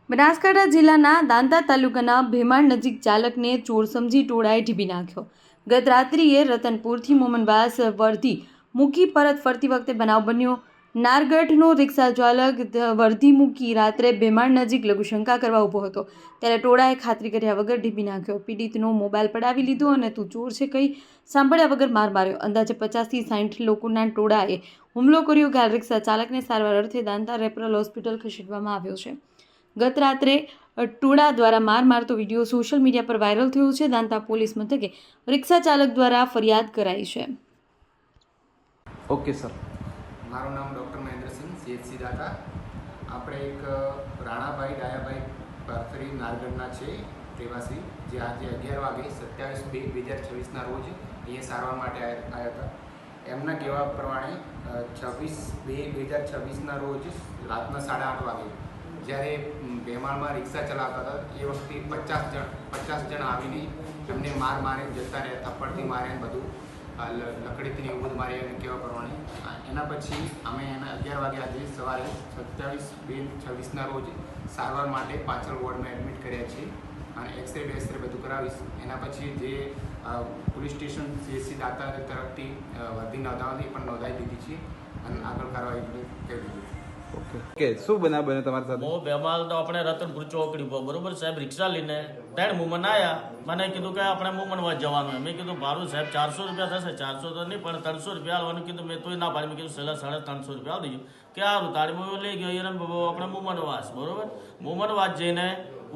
બનાસકાંઠા જિલ્લાના દાંતા તાલુકાના ભેમાણ નજીક ચાલકને ચોર સમજી ટોળાએ ઢીબી નાખ્યો. ગત રાત્રિએ રતનપુરથી મોમનવાસ વર્ધી મૂકી પરત ફરતી વખતે બનાવ બન્યો. નારગઢનો રિક્ષા ચાલક વર્ધી મૂકી રાત્રે ભેમાણ નજીક લઘુશંકા કરવા ઊભો હતો ત્યારે ટોળાએ ખાતરી કર્યા વગર ઢીબી નાખ્યો. પીડિતનો મોબાઈલ પડાવી લીધો અને તું ચોર છે કહી સાંભળ્યા વગર માર માર્યો. અંદાજે 50થી 60 લોકોના ટોળાએ હુમલો કર્યો. ઘાયલ રિક્ષા ચાલકને સારવાર અર્થે દાંતા રેફરલ હોસ્પિટલ ખસેડવામાં આવ્યો છે. ગત રાત્રે ટોળા દ્વારા માર મારતો વિડીયો સોશિયલ મીડિયા પર વાયરલ થયો છે. દાંતા પોલીસ મથકે રિક્ષા ચાલક દ્વારા ફરિયાદ કરાઈ છે. Okay sir. મારું નામ ડૉક્ટર મહેન્દ્રસિંહ CHC દાંતા. આપણે એક રાણાભાઈ ડાયાભાઈ પાથરી નારગઢના છે રહેવાસી, જે આજે 11 વાગે 27/2/2026ના રોજ અહીંયા સારવાર માટે આવ્યા હતા. એમના કહેવા પ્રમાણે 26/2/2026ના રોજ રાતના 8:30 વાગે જ્યારે ભેમાળમાં રિક્ષા ચલાવતા હતા એ વખતે 50 જણ આવીને એમને મારે જતા રહ્યા, થપ્પડથી માર્યા બધું, લકડીથી એવું બધું મારી કહેવા પ્રમાણે. એના પછી અમે એના 11 વાગે આજે સવારે 27/2/26ના રોજ સારવાર માટે પાછળ વોર્ડમાં એડમિટ કર્યા છીએ અને એક્સરે બધું કરાવીશ. એના પછી જે પોલીસ સ્ટેશન CHC દાંતા તરફથી વર્ધી નોંધાવવાની પણ નોંધાવી દીધી છે અને આગળ કાર્યવાહી કરી દીધી. ઓકે, શું બનાવ બને તમારી સાથે? હું ભેમાલ તો આપણે રતનપુર ચોકડી પર બરોબર સાહેબ રિક્ષા લઈને 3 મુમન આવ્યા. મને કીધું કે આપણે મુમનવાસ જવાનું. મેં કીધું ભાડું સાહેબ 400 રૂપિયા થશે. 400 તો નહીં પણ 300 રૂપિયા આવવાનું કીધું. મેં તોય ના પાડી. મેં કીધું છેલ્લા 350 રૂપિયા આવી દીધું કે સારું. તાળીમાં લઈ ગયો એને આપણે મુમનવાસ બરોબર. મુમનવાસ જઈને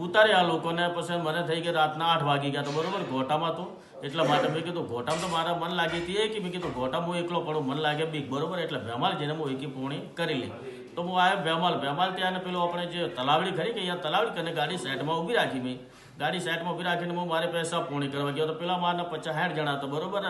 ઉતારી આ લોકોને. પછી મને થઈ ગયા રાતના 8 વાગી ગયા તો બરોબર ઘોટામાં તો. એટલા માટે મેં કીધું ઘોટામાં તો મારા મન લાગી હતી કે મેં કીધું ઘોટામાં હું એકલો પડું, મન લાગે બીક બરોબર. એટલે ભેમાલ જઈને હું એકી પૂણી કરી લી. તો હું આવ્યો ભેમાલ ત્યાં પેલો આપણે જે તલાવડી ખરી કે અહીંયા તલાવડી કરીને ગાડી સાઈડમાં ઊભી રાખી. મેં ગાડી સાઈડમાં ઊભી રાખીને હું મારે પૈસા પૂણી કરવા ગયો તો પેલા મારના 50-60 જણા હતો બરોબર.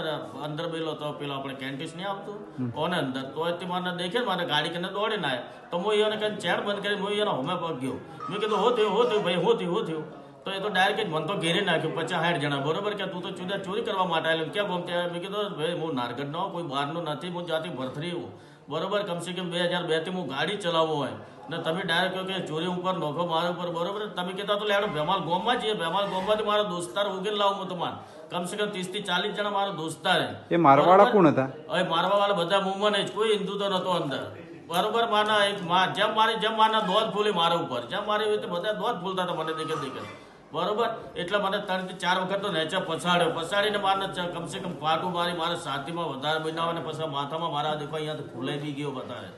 અંદર બેલો તો પેલો આપણે કેન્ટીસ નહીં આવતું કોને અંદર તો એ મારે દેખે મારે ગાડી કરીને દોડીને આવ્યા. તો હું એને કંઈ ચેડ બંધ કરીને હું એનો હોમે પગ ગયો. મેં કીધું હો થયું ભાઈ હો થયું. તો એ તો ડાયરેક્ટ મને તો ઘેરી નાખ્યું 50-60 જણા બરોબર. કે તું તો ચોરી કરવા માટે આવેલું ક્યાં ગમતે? મેં કીધું ભાઈ હું નારગઢનો કોઈ બહારનું નથી, હું જાતિ ભરથરી હું બરોબર. કમસે કમ 2002થી હું ગાડી ચલાવવો હોય ને તમે ડાયરેક્ટ કહો કે ચોરી ઉપર નોખો મારા ઉપર બરોબર. તમે કહેતા તો લેડો ભેમાલ ગોમમાં જઈએ. ભેમાલ ગોમમાંથી મારા દોસ્તાર ઉગીને લાવું હું તમારે કમસે કમ 30થી 40 જણા મારા દોસ્તાર. એ મારવાળા કોણ હતા? હવે મારવાવાળા બધા મુંબઈ જ, કોઈ હિન્દુ તો નતો અંદર બરોબર. માના એક જેમ માના દોધ ફૂલી મારા ઉપર, જેમ મારી રીતે બધા દોધ ફૂલતા હતા મને દેખે બરોબર. એટલે મને 3 થી 4 વખત તો નેચે પછાડીને મારે કમસે કમ પાટું મારી મારે છાતીમાં વધારે બનાવે ને પછી માથામાં મારા દેખો અહીંયાથી ફૂલાઈ બી ગયો વધારે,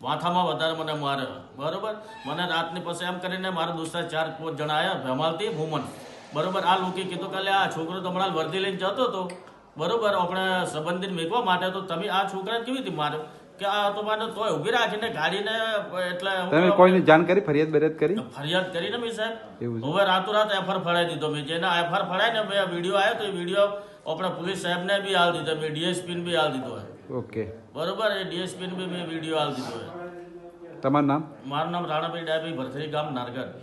માથામાં વધારે મને મારે બરોબર. મને રાતની પછી એમ કરીને મારા દોસ્તા 4-5 જણા આવ્યા ભેમાલથી મુમન બરોબર. આ લોકો કીધું કે આ છોકરો તો હમણાં વર્દી લઈને જતો હતો બરોબર આપણે સંબંધિત મેકવા માટે. તો તમે આ છોકરાને કેવી રીતે માર્યો? કે આ તો મને તોય ઊભી રાખીને ગાડીને એટલે તમે કોઈની જાણ કરી? ફરિયાદ કરીને મેં સાહેબ હવે રાતોરાત FR ફડાઈ દીધો. મેં જેને FR ફડાય ને મેં વિડીયો આવ્યો તો એ વિડીયો આપણે પોલીસ સાહેબને બી હાલ દીધો. મેં DSPને બી હાલ દીધો હોય ઓકે બરોબર. એ DSPને બી મેં વિડીયો હાલ દીધો હોય. તમારું નામ? મારું નામ રાણાભાઈ ડાયાભાઈ ભરથરી, ગામ નારગઢ.